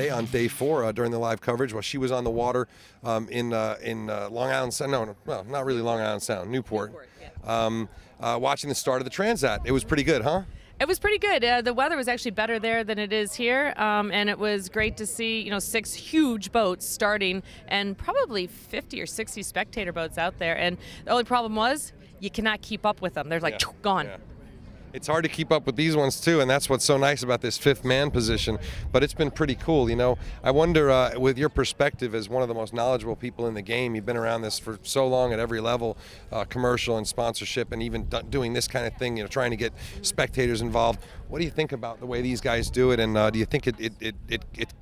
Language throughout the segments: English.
day on day 4 during the live coverage while she was on the water in Long Island Sound. No, well, not really Long Island Sound, Newport. Watching the start of the Transat. It was pretty good, huh? It was pretty good. The weather was actually better there than it is here, and it was great to see 6 huge boats starting and probably 50 or 60 spectator boats out there. And the only problem was you cannot keep up with them. They're like gone. Yeah. It's hard to keep up with these ones too, and that's what's so nice about this 5th man position. But it's been pretty cool. I wonder, with your perspective as one of the most knowledgeable people in the game, you've been around this for so long at every level, commercial and sponsorship, and even doing this kind of thing, trying to get spectators involved. What do you think about the way these guys do it, and do you think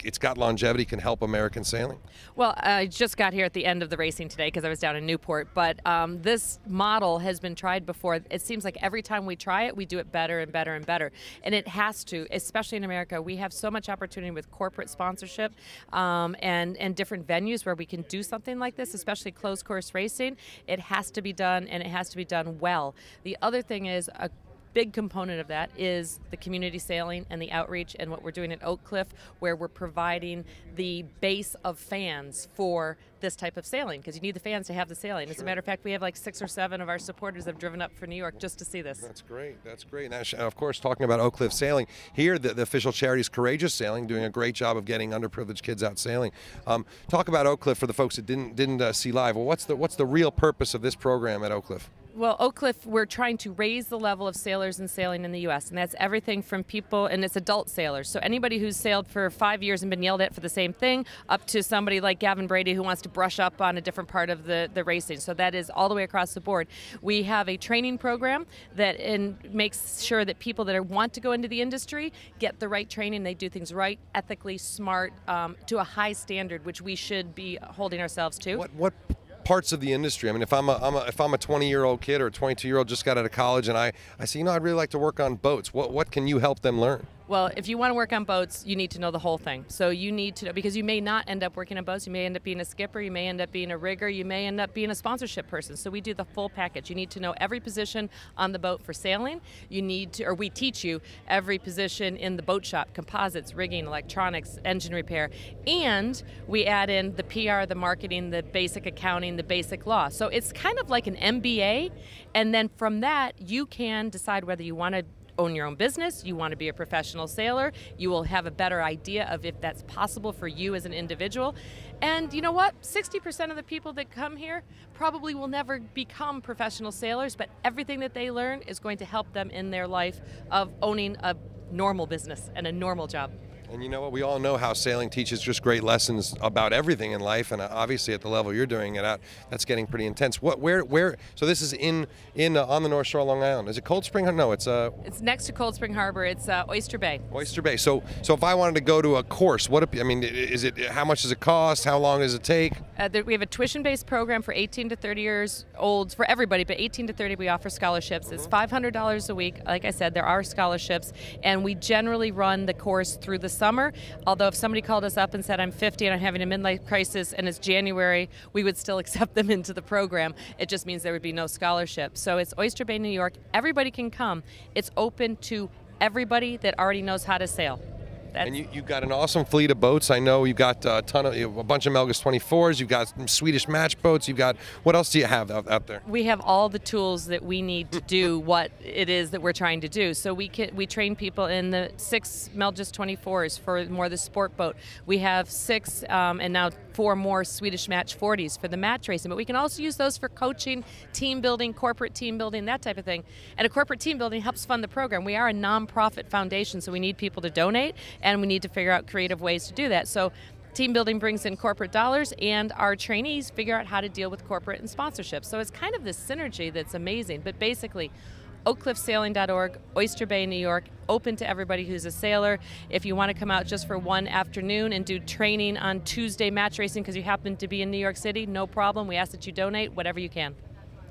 it's got longevity, can help American sailing? Well, I just got here at the end of the racing today because I was down in Newport, but this model has been tried before. It seems like every time we try it, we do it better and better and better. And it has to, especially in America. We have so much opportunity with corporate sponsorship and different venues where we can do something like this, especially closed course racing. It has to be done, and it has to be done well. The other thing is, a big component of that is the community sailing and the outreach, and what we're doing at Oak Cliff, where we're providing the base of fans for this type of sailing, because you need the fans to have the sailing. As a matter of fact, we have like 6 or 7 of our supporters that have driven up from New York just to see this. That's great. That's great. And of course, talking about Oak Cliff Sailing, here the official charity is Courageous Sailing, doing a great job of getting underprivileged kids out sailing. Talk about Oak Cliff for the folks that didn't see live. Well, what's the real purpose of this program at Oak Cliff? Well, Oak Cliff, we're trying to raise the level of sailors and sailing in the U.S., and that's everything from people, and it's adult sailors. So anybody who's sailed for 5 years and been yelled at for the same thing, up to somebody like Gavin Brady who wants to brush up on a different part of the racing. So that is all the way across the board. We have a training program that makes sure that people that want to go into the industry get the right training. They do things right, ethically, smart, to a high standard, which we should be holding ourselves to. What parts of the industry? I mean, if I'm a 20-year-old kid or a 22-year-old just got out of college, and I say, I'd really like to work on boats. What can you help them learn? Well, if you want to work on boats, you need to know the whole thing. So you need to know, because you may not end up working on boats. You may end up being a skipper. You may end up being a rigger. You may end up being a sponsorship person. So we do the full package. You need to know every position on the boat for sailing. You need to, or we teach you every position in the boat shop: composites, rigging, electronics, engine repair. And we add in the PR, the marketing, the basic accounting, the basic law. So it's kind of like an MBA. And then from that, you can decide whether you want to own your own business, you want to be a professional sailor, you will have a better idea of if that's possible for you as an individual. And you know what? 60% of the people that come here probably will never become professional sailors, but everything that they learn is going to help them in their life of owning a normal business and a normal job. And you know what? We all know how sailing teaches just great lessons about everything in life, and obviously at the level you're doing it at, that's getting pretty intense. Where? So this is on the North Shore of Long Island. Is it Cold Spring? No, it's next to Cold Spring Harbor. It's Oyster Bay. Oyster Bay. So if I wanted to go to a course, is it? How much does it cost? How long does it take? We have a tuition-based program for 18 to 30 years old for everybody, but 18 to 30 we offer scholarships. It's $500 a week. Like I said, there are scholarships, and we generally run the course through the summer. Although if somebody called us up and said, I'm 50 and I'm having a midlife crisis and it's January, we would still accept them into the program. It just means there would be no scholarship. So it's Oyster Bay, New York. Everybody can come. It's open to everybody that already knows how to sail. And you've got an awesome fleet of boats. I know you've got a bunch of Melges 24s. You've got Swedish match boats. You've got, what else do you have out there? We have all the tools that we need to do what it is that we're trying to do. So we train people in the 6 Melges 24s for more the sport boat. We have 6 and now 4 more Swedish match 40s for the match racing. But we can also use those for coaching, team building, corporate team building, that type of thing. And a corporate team building helps fund the program. We are a nonprofit foundation, so we need people to donate, and we need to figure out creative ways to do that. So team building brings in corporate dollars, and our trainees figure out how to deal with corporate and sponsorship. So it's kind of this synergy that's amazing. But basically, oakcliffsailing.org, Oyster Bay, New York, open to everybody who's a sailor. If you want to come out just for one afternoon and do training on Tuesday match racing because you happen to be in New York City, no problem. We ask that you donate whatever you can.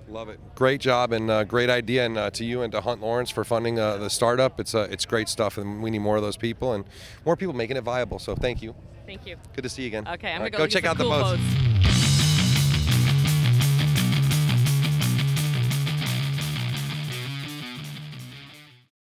Love it. Great job and great idea, and to you and to Hunt Lawrence for funding the startup. It's great stuff, and we need more of those people and more people making it viable. So thank you. Thank you. Good to see you again. Okay, I'm going going to go check out the cool boats. boats.